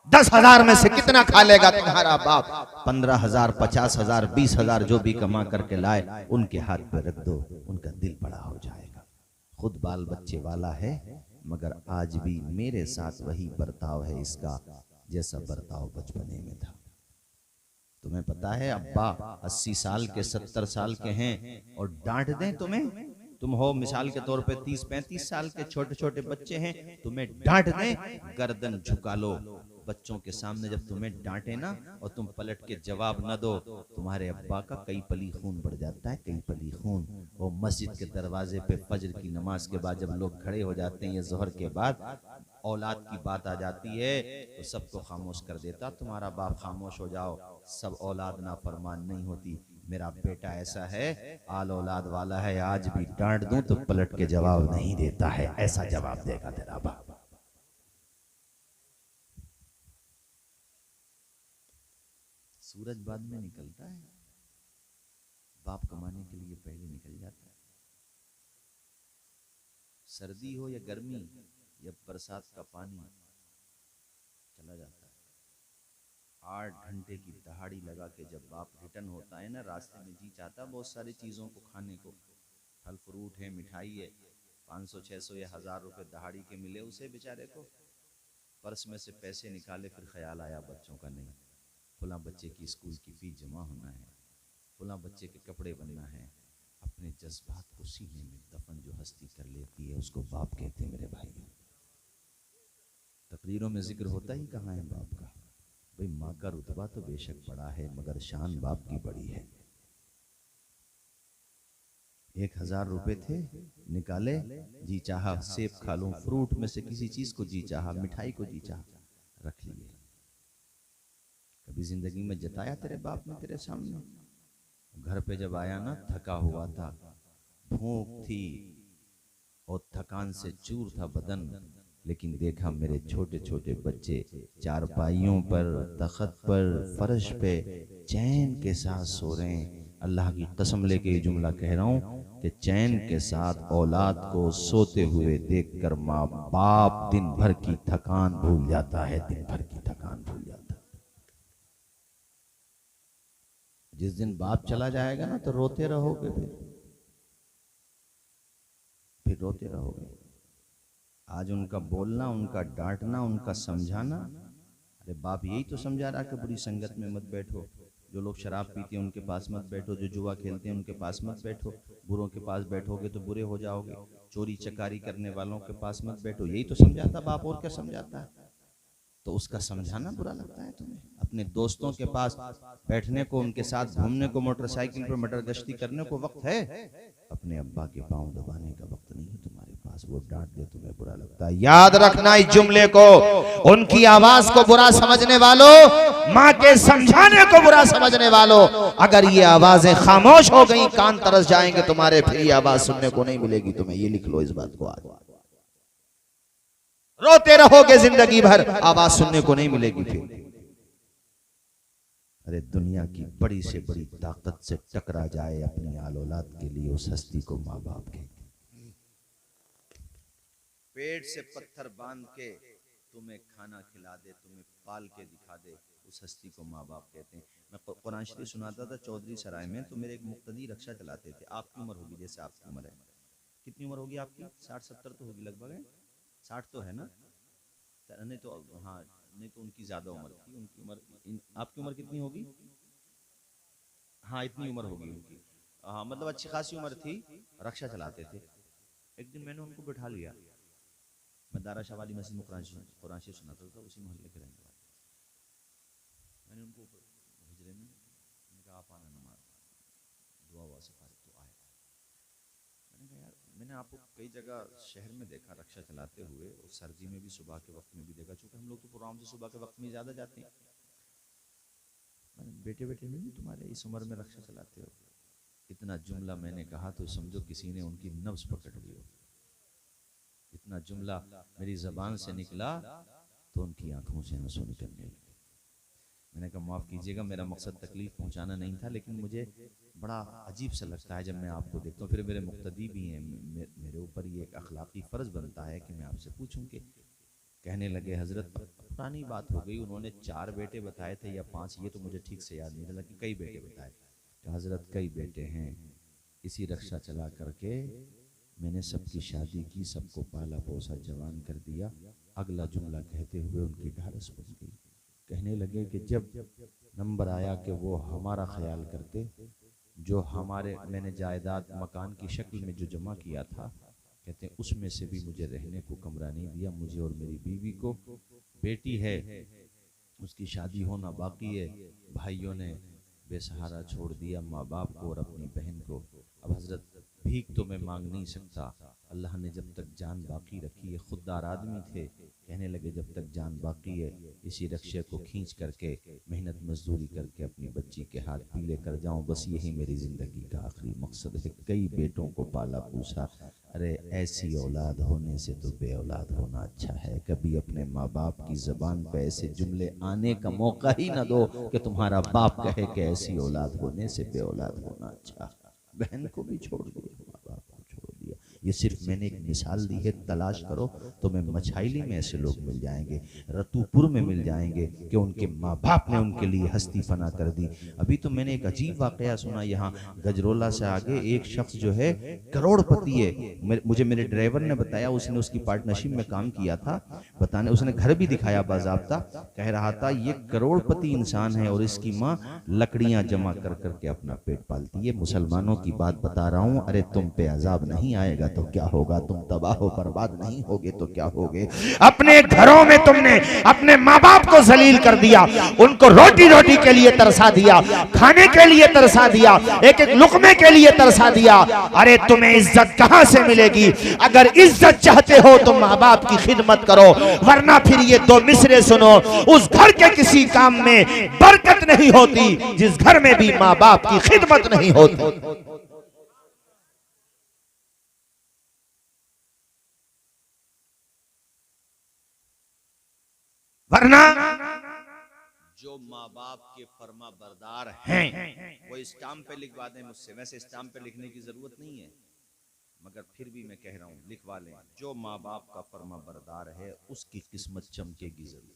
S1: 10,000 में से कितना खा लेगा तुम्हारा बाप? 15,000, 50,000, 20,000 जो भी कमा करके लाए उनके हाथ पे रख दो, उनका दिल बड़ा हो जाएगा। खुद बाल बच्चे वाला है मगर आज भी मेरे साथ वही बर्ताव है इसका जैसा बर्ताव बचपने में था। तुम्हें पता है अब्बा 80 साल के 70 साल के हैं और डांट दें तुम्हें, तुम हो मिसाल के तौर पे 30-35 साल के छोटे छोटे बच्चे हैं, तुम्हें डांट दें, गर्दन झुका लो। बच्चों के सामने जब तुम्हें डांटे ना और तुम पलट के जवाब न दो, तुम्हारे अब्बा का कई पली खून बढ़ जाता है, कई पली खून। वो मस्जिद के दरवाजे पे फजर की नमाज के बाद जब लोग खड़े हो जाते हैं या जोहर के बाद, औलाद की बात आ जाती है तो सबको खामोश कर देता, तुम्हारा बाप खामोश हो जाओ, सब औलाद नाफरमान नहीं होती। मेरा बेटा ऐसा है, आल औलाद वाला है, आज भी डांट दूं तो पलट के जवाब नहीं देता है, ऐसा जवाब देगा तेरा बाप। सूरज बाद में निकलता है, बाप कमाने के लिए पहले निकल जाता है। सर्दी हो या गर्मी या बरसात का पानी चला जाता है। 8 घंटे की दहाड़ी लगा के जब बाप रिटर्न होता है ना, रास्ते में जी चाहता बहुत सारी चीज़ों को खाने को, फल फ्रूट है, मिठाई है, 500, 600 या 1000 रुपये दहाड़ी के मिले उसे बेचारे को। पर्स में से पैसे निकाले, फिर ख्याल आया बच्चों का नहीं, फला बच्चे की स्कूल की फीस जमा होना है, फला बच्चे के कपड़े बनना है। अपने जज्बात को सीने में दफन जो हस्ती कर लेती है उसको बाप कहते हैं। मेरे भाई तकरीरों में जिक्र होता ही कहाँ है बाप का? भाई माँ का रुतबा तो बेशक बड़ा है मगर शान बाप की बड़ी है। 1000 रुपए थे, निकाले, जी चाहा सेब खा लूं, फ्रूट में से किसी चीज को जी चाहा, मिठाई को जी चाहा, रख लिए। कभी जिंदगी में जताया तेरे बाप ने तेरे सामने? घर पे जब आया ना, थका हुआ था, भूख थी और थकान से चूर था बदन, लेकिन देखा मेरे छोटे छोटे बच्चे चारपाइयों पर, तख्त पर, फर्श पे चैन के साथ सो रहे हैं। अल्लाह की कसम लेके ये जुमला कह रहा हूँ कि चैन के साथ औलाद को सोते हुए देखकर माँ बाप दिन भर की थकान भूल जाता है, दिन भर की थकान भूल जाता है। जिस दिन बाप चला जाएगा ना तो रोते रहोगे, फिर रोते रहोगे। आज उनका बोलना, उनका डांटना, उनका समझाना, अरे बाप यही तो समझा रहा कि बुरी संगत में मत बैठो, जो लोग शराब पीते हैं उनके पास मत बैठो, जो जुआ खेलते हैं उनके पास मत बैठो, बुरों के पास बैठोगे तो बुरे हो जाओगे, चोरी चकारी करने वालों के पास मत बैठो। यही तो समझाता बाप, और क्या समझाता है? तो उसका समझाना बुरा लगता है तुम्हें? अपने दोस्तों के पास बैठने को, उनके साथ घूमने को, मोटरसाइकिल पर मटर गश्ती करने को वक्त है, अपने अब्बा के पांव दबाने का वक्त नहीं है तुम्हारे पास। वो डांट दे तुम्हें बुरा लगता है। याद रखना इस जुमले को, उनकी आवाज को बुरा समझने वालों, माँ के समझाने को बुरा समझने वालों, अगर ये आवाजें खामोश हो गई, कान तरस जाएंगे तुम्हारे, फिर ये आवाज सुनने को नहीं मिलेगी तुम्हें। ये लिख लो इस बात को आज। रोते रहोगे जिंदगी भर, आवाज सुनने को नहीं मिलेगी फिर। अरे दुनिया की बड़ी से बड़ी ताकत से टकरा जाए अपनी आल औलाद के लिए, उस हस्ती को माँ बाप के पेट से पत्थर बांध के तुम्हें खाना खिला दे, तुम्हें पाल के दिखा दे, उस हस्ती को माँ बाप कहते हैं। मैं कुरान शरीफ सुनाता था चौधरी सराय में, तो मेरे एक मुक्तदी रक्षा चलाते थे। आपकी उम्र होगी जैसे आपकी उम्र है, कितनी उम्र होगी आपकी? 60-70 तो होगी लगभग, है 60 तो है ना? नहीं तो हाँ, नहीं तो उनकी ज्यादा उम्र थी। उनकी उम्र, आपकी उम्र कितनी होगी? हाँ इतनी उम्र होगी उनकी, हाँ मतलब अच्छी खासी उम्र थी, रक्षा चलाते थे। एक दिन मैंने उनको बिठा लिया, मैं दारा शाह वाली मस्जिद में कुरान शरीफ सुनाता था, उसी मोहल्ले के रहने वाले। मैंने उनको हिजरे में कहा आप आना नमाज दुआ हुआ से फारिग तो आए। मैंने कहा यार, मैंने आपको कई जगह शहर में देखा रक्षा चलाते हुए, और सर्दी में भी सुबह के वक्त में भी देखा, चूँकि हम लोग तो प्रोग्राम से सुबह के वक्त में ज़्यादा जाते हैं। बेटे बेटे नहीं तुम्हारे इस उम्र में रक्षा चलाते हो, इतना जुमला मैंने कहा तो समझो किसी ने उनकी नब्ज पकड़ ली हो। इतना जुमला मेरी जबान से निकला तो उनकी आंखों से आंसू निकलने लगे। मैंने कहा माफ़ कीजिएगा, मेरा मकसद तकलीफ पहुंचाना नहीं था, लेकिन मुझे बड़ा अजीब सा लगता है जब मैं आपको देखता हूँ। फिर मेरे मुक्तदी भी हैं, मेरे ऊपर ये एक अखलाकी फ़र्ज़ बनता है कि मैं आपसे पूछूं। कि कहने लगे हज़रत, पुरानी बात हो गई, उन्होंने 4 बेटे बताए थे या 5, ये तो मुझे ठीक से याद नहीं रहा, कि कई बेटे बताए। तो हज़रत कई बेटे हैं, इसी रक्षा चला करके मैंने सबकी शादी की, सबको पाला पोसा जवान कर दिया। अगला जुमला कहते हुए उनकी ढारस बन गई। कहने लगे कि जब नंबर आया कि वो हमारा ख्याल करते, जो हमारे मैंने जायदाद मकान की शक्ल में जो जमा किया था, कहते हैं उसमें से भी मुझे रहने को कमरा नहीं दिया, मुझे और मेरी बीवी को। बेटी है उसकी शादी होना बाकी है, भाइयों ने बेसहारा छोड़ दिया माँ बाप को और अपनी बहन को। अब हजरत भीख तो मैं मांग नहीं सकता, अल्लाह ने जब तक जान बाकी रखी है, खुददार आदमी थे, कहने लगे जब तक जान बाकी है इसी रक्षे को खींच करके मेहनत मजदूरी करके अपनी बच्ची के हाथ पीले कर जाऊं, बस यही मेरी ज़िंदगी का आखिरी मकसद है। कई बेटों को पाला पूछा, अरे ऐसी औलाद होने से तो बे औलाद होना अच्छा है। कभी अपने माँ बाप की ज़बान पे ऐसे जुमले आने का मौका ही ना दो कि तुम्हारा बाप कहे कि ऐसी औलाद होने से बे औलाद होना अच्छा। बहन को भी छोड़ दिया, माँ बाप को छोड़ दिया। ये सिर्फ मैंने एक मिसाल दी है, तलाश करो तो मैं मछाइली में ऐसे लोग मिल जाएंगे, रतूपुर में मिल जाएंगे कि उनके माँ बाप ने उनके लिए हस्ती फना कर दी। अभी तो मैंने एक अजीब वाकया सुना, यहाँ गजरोला से आगे एक शख्स जो है करोड़पति है, मुझे मेरे ड्राइवर ने बताया, उसने उसकी पार्टनरशिप में काम किया था, बताने उसने घर भी दिखाया बाज़ाब्ता, कह रहा था ये करोड़पति इंसान है और इसकी माँ लकड़ियां जमा कर करके अपना पेट पालती है। मुसलमानों की बात बता रहा हूँ, अरे तुम पे अजाब नहीं आएगा तो क्या होगा, तुम तबाह हो बर्बाद नहीं होगे तो क्या होगे। अपने घरों में तुमने अपने माँ बाप को जलील कर दिया, उनको रोटी रोटी के लिए तरसा दिया, खाने के लिए तरसा दिया, एक एक लुकमे के लिए तरसा दिया। अरे तुम्हें इज्जत कहां से मिलेगी? अगर इज्जत चाहते हो तो माँ बाप की खिदमत करो, वरना फिर ये 2 मिसरे सुनो, उस घर के किसी काम में बरकत नहीं होती जिस घर में भी माँ बाप की खिदमत नहीं होती। वरना जो माँ बाप के फर्मा बरदार हैं वो स्टाम्प पे लिखवा दें मुझसे। वैसे स्टाम्प पे लिखने की जरूरत नहीं है, मगर फिर भी मैं कह रहा हूं लिखवा लें। जो माँ बाप का फर्मा बरदार है उसकी किस्मत चमकेगी जरूर।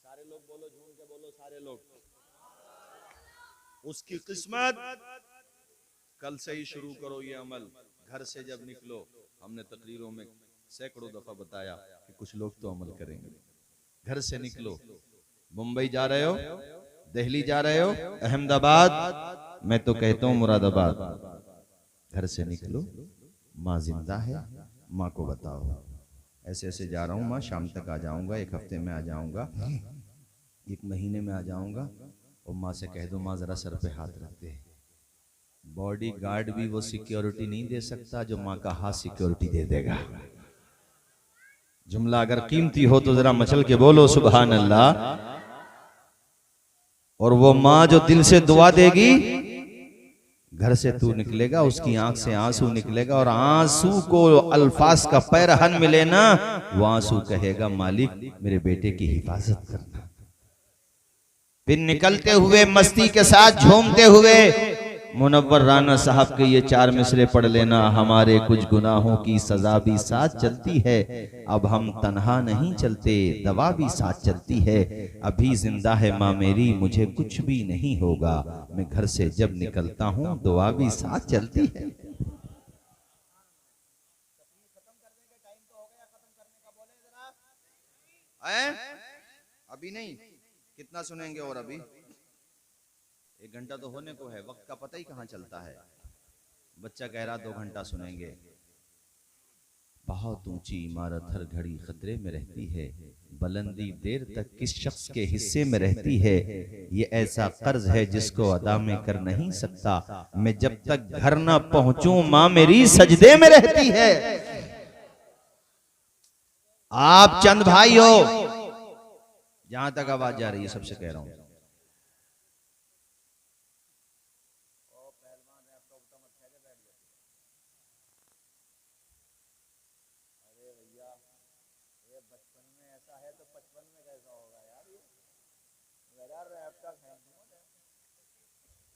S1: सारे लोग बोलो, झूम के बोलो सारे लोग, उसकी किस्मत। कल से ही शुरू करो ये अमल, घर से जब निकलो। हमने तकरीरों में सैकड़ों दफा बताया कि कुछ लोग तो अमल करेंगे। घर से निकलो, मुंबई जा रहे हो, दिल्ली जा रहे हो, अहमदाबाद, मैं तो कहता हूं मुरादाबाद, घर से निकलो, माँ जिंदा है, माँ को बताओ ऐसे ऐसे जा रहा हूं माँ, शाम तक आ जाऊंगा, 1 हफ्ते में आ जाऊंगा, 1 महीने में आ जाऊंगा। और माँ से कह दो माँ जरा सर पे हाथ रख दे। बॉडी गार्ड भी वो सिक्योरिटी नहीं दे सकता जो माँ का हाथ सिक्योरिटी दे देगा। जुमला अगर कीमती हो तो जरा मचल के बोलो सुभान अल्लाह। और वो माँ जो दिल से दुआ देगी, घर से तू निकलेगा, उसकी आंख से आंसू निकलेगा, और आंसू को अल्फाज का पैरहन मिले ना, वो आंसू कहेगा मालिक मेरे बेटे की हिफाजत करना। फिर निकलते हुए मस्ती के साथ झूमते हुए मुनव्वर राना साहब के ये 4 मिसरे पढ़ लेना, हमारे कुछ गुनाहों की सजा भी साथ चलती है, अब हम तन्हा नहीं चलते, दवा भी साथ चलती है, अभी जिंदा है माँ मेरी, मुझे कुछ भी नहीं होगा, मैं घर से जब निकलता हूँ दुआ भी साथ चलती है। अभी नहीं, कितना सुनेंगे? और अभी 1 घंटा तो होने को है, वक्त का पता ही कहाँ चलता है। बच्चा कह रहा 2 घंटा सुनेंगे। बहुत ऊंची इमारत हर घड़ी खतरे में रहती है, बुलंदी देर तक किस शख्स के हिस्से में रहती है, ये ऐसा कर्ज है जिसको अदा में कर नहीं सकता, मैं जब तक घर ना पहुंचूं माँ मेरी सजदे में रहती है। आप चंद भाई हो, जहां तक आवाज जा रही है सबसे कह रहा हूं,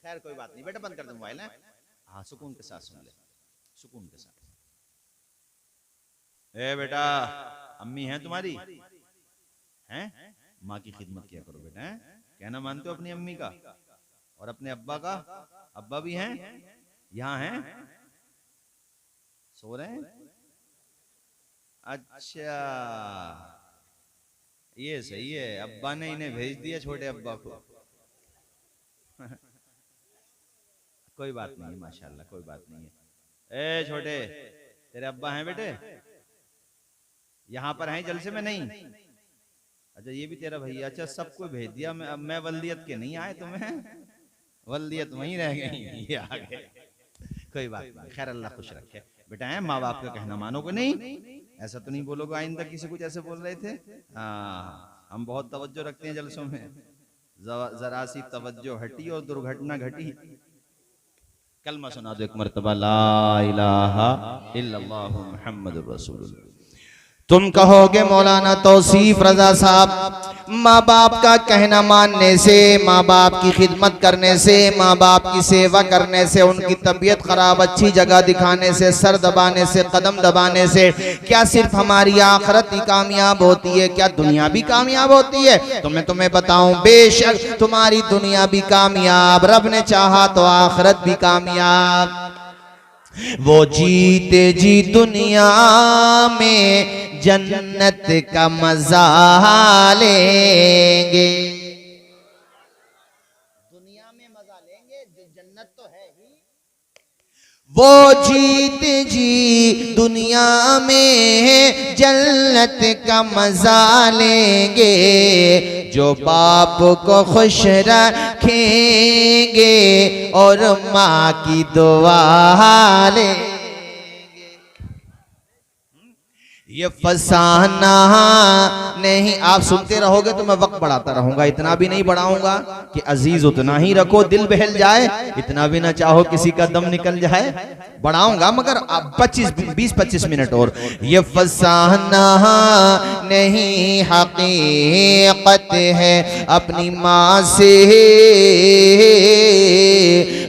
S1: खैर कोई बात नहीं बेटा, बंद कर दो मोबाइल है। हाँ सुकून के साथ सुन ले, सुकून के साथ। ए बेटा, अम्मी हैं तुम्हारी? हैं? माँ की खिदमत किया करो बेटा, हैं? कहना मानते हो अपनी अम्मी का? और अपने अब्बा का? अब्बा भी हैं? यहाँ हैं? सो रहे हैं? अच्छा, ये सही है, अब्बा ने इन्हें भेज दिया छोटे अब्बा को। कोई बात नहीं, माशाल्लाह कोई बात नहीं है। ए छोटे, तेरे अब्बा हैं बेटे? यहाँ पर हैं जलसे में? नहीं? अच्छा ये भी तेरा भैया? अच्छा सबको भेज दिया। मैं वल्दियत के नहीं आए तुम्हें, वल्दियत वहीं रह गई, ये आ गए। कोई बात नहीं, खैर अल्लाह खुश रखे बेटा। है माँ बाप का कहना मानोगे नहीं? ऐसा तो नहीं बोलोगे आइंदा किसी कुछ ऐसे बोल रहे थे? हाँ, हम बहुत तवज्जो रखते हैं जलसों में, जरा सी तवज्जो हटी और दुर्घटना घटी। कलमा सुना दो एक मर्तबा, ला इलाहा इल्लल्लाह मुहम्मदुर रसूलुल्लाह। तुम कहोगे मौलाना तौसीफ रजा साहब, माँ बाप का कहना मानने से, माँ बाप की खिदमत करने से, माँ बाप की सेवा करने से, उनकी तबीयत खराब अच्छी जगह दिखाने से, सर दबाने से, कदम दबाने से क्या सिर्फ हमारी आखिरत ही कामयाब होती है? क्या दुनिया भी कामयाब होती है? तो मैं तुम्हें बताऊं, बेशक तुम्हारी दुनिया भी कामयाब, रब ने चाहा तो आखिरत भी कामयाब। वो जीते जी दुनिया में जन्नत का मजा लेंगे, दुनिया में मजा लेंगे, जन्नत तो है ही। वो जीते जी दुनिया में जन्नत का मजा लेंगे, जो बाप को खुश रखेंगे और माँ की दुआ लेंगे। ये फसाना नहीं, आप सुनते रहोगे तो मैं वक्त बढ़ाता रहूंगा, इतना भी नहीं बढ़ाऊंगा कि अजीज उतना ही रखो दिल बहल जाए, इतना भी ना चाहो किसी का दम निकल जाए, बढ़ाऊंगा मगर 20-25 मिनट और। ये फसाना नहीं हकीकत है, अपनी माँ से,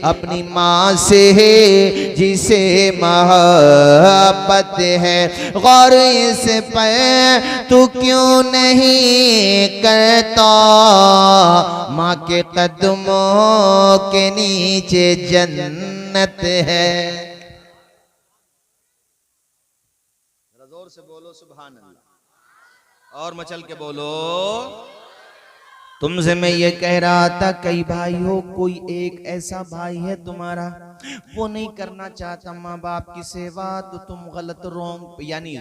S1: अपनी माँ से जिसे मोहब्बत है, गौर इस पर तू क्यों नहीं करता, माँ के कदमों के नीचे जन्नत है। जोर से बोलो सुभान अल्लाह, और मचल के बोलो। तुमसे मैं ये कह रहा था, कई भाई हो, कोई एक ऐसा भाई है तुम्हारा, वो नहीं करना चाहता माँ बाप की सेवा, तो तुम गलत रोंग यानी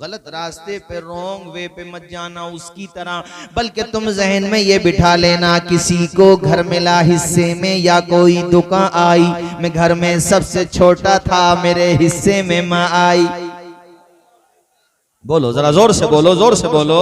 S1: गलत रास्ते पे, रोंग वे पे मत जाना उसकी तरह, बल्कि तुम जहन में ये बिठा लेना, किसी को घर मिला हिस्से में या कोई दुकान आई, मैं घर में सबसे छोटा था, मेरे हिस्से में माँ आई। बोलो जरा जोर से बोलो, जोर से बोलो।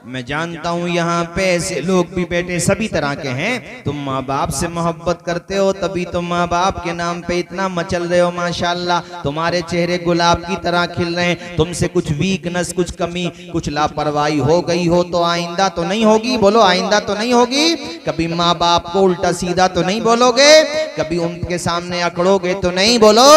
S1: मैं जानता हूँ यहाँ पे ऐसे लोग भी बैठे सभी तरह के हैं। तुम माँ बाप से मोहब्बत करते हो तभी तुम माँ बाप के नाम पे इतना मचल रहे हो माशाल्लाह। तुम्हारे चेहरे गुलाब की तरह खिल रहे हैं। तुमसे कुछ वीकनेस, कुछ कमी, कुछ लापरवाही हो गई हो तो आइंदा तो नहीं होगी। बोलो आइंदा तो नहीं होगी। कभी माँ बाप को उल्टा सीधा तो नहीं बोलोगे, कभी उनके सामने अकड़ोगे तो नहीं। बोलो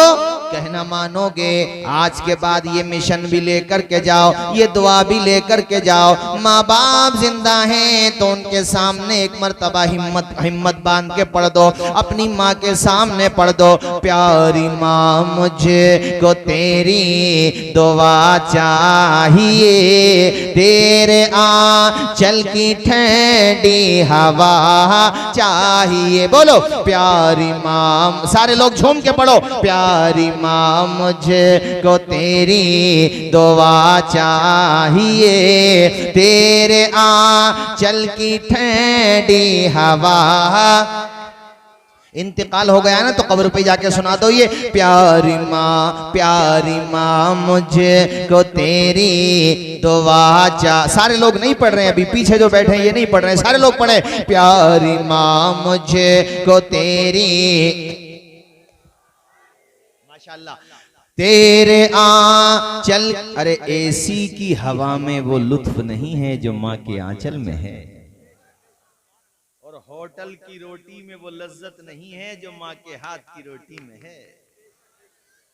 S1: कहना मानोगे। आज के बाद ये मिशन भी लेकर के जाओ, ये दुआ भी लेकर के जाओ। माँ बाप जिंदा हैं तो उनके सामने एक मर्तबा हिम्मत बांध के पढ़ दो, अपनी माँ के सामने पढ़ दो। प्यारी माँ मुझे को तेरी दुआ चाहिए, तेरे आंचल की ठंडी हवा चाहिए। बोलो प्यारी माँ, सारे लोग झूम के पढ़ो। प्यारी माँ मुझे को तेरी दुआ चाहिए, तेरे आंचल की ठंडी हवा। इंतकाल हो गया ना तो कब्र पे जाके सुना दो ये। प्यारी माँ मुझे को तेरी दुआ सारे लोग नहीं पढ़ रहे हैं अभी, पीछे जो बैठे हैं ये नहीं पढ़ रहे हैं, सारे लोग पढ़े। प्यारी माँ मुझे को तेरी, माशाल्लाह, तेरे आंचल। अरे एसी की हवा में वो लुत्फ नहीं है जो माँ के आंचल में है, और होटल की रोटी में वो लज्जत नहीं है जो माँ के हाथ की रोटी में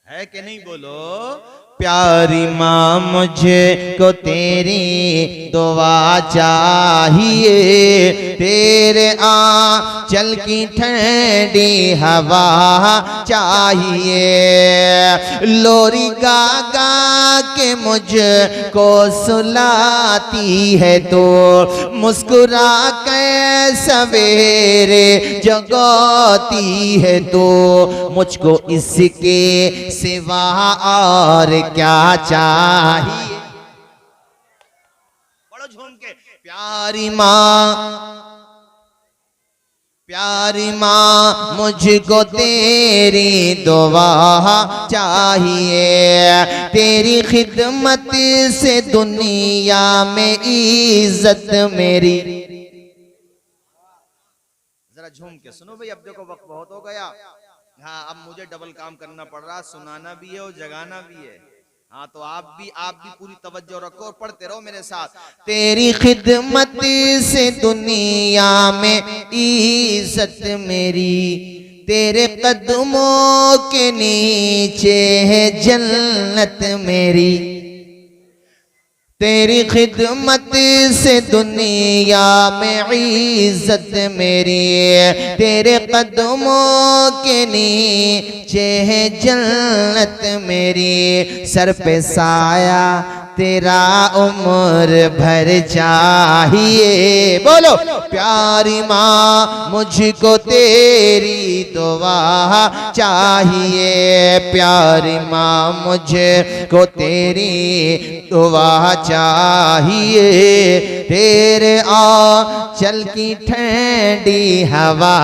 S1: है कि नहीं। बोलो प्यारी माँ मुझे को तेरी दुआ चाहिए, तेरे आंचल की ठंडी हवा चाहिए। लोरी गा गा के मुझको सुलाती है तो, मुस्कुरा के सवेरे जगाती है तो, मुझको इसके सिवा और क्या चाहिए। बड़ो झूम के। प्यारी माँ मुझको तेरी दुआ चाहिए, तेरी खिदमत से दुनिया में इज्जत मेरी। जरा झूम के सुनो भाई, अब देखो वक्त बहुत हो गया। हाँ अब मुझे डबल काम करना पड़ रहा, सुनाना भी है और जगाना भी है। हाँ तो आप भी पूरी तवज्जो रखो और पढ़ते रहो मेरे साथ। तेरी खिदमत से दुनिया में इज्जत मेरी, तेरे कदमों के नीचे है जन्नत मेरी। तेरी खिदमत से दुनिया में इज्जत मेरी, तेरे कदमों के नीचे है जन्नत मेरी। सर पे साया तेरा उम्र भर चाहिए। बोलो प्यारी माँ मुझको तेरी दुआ चाहिए, प्यारी माँ मुझको तेरी दुआ चाहिए, तेरे आंचल की ठंडी हवा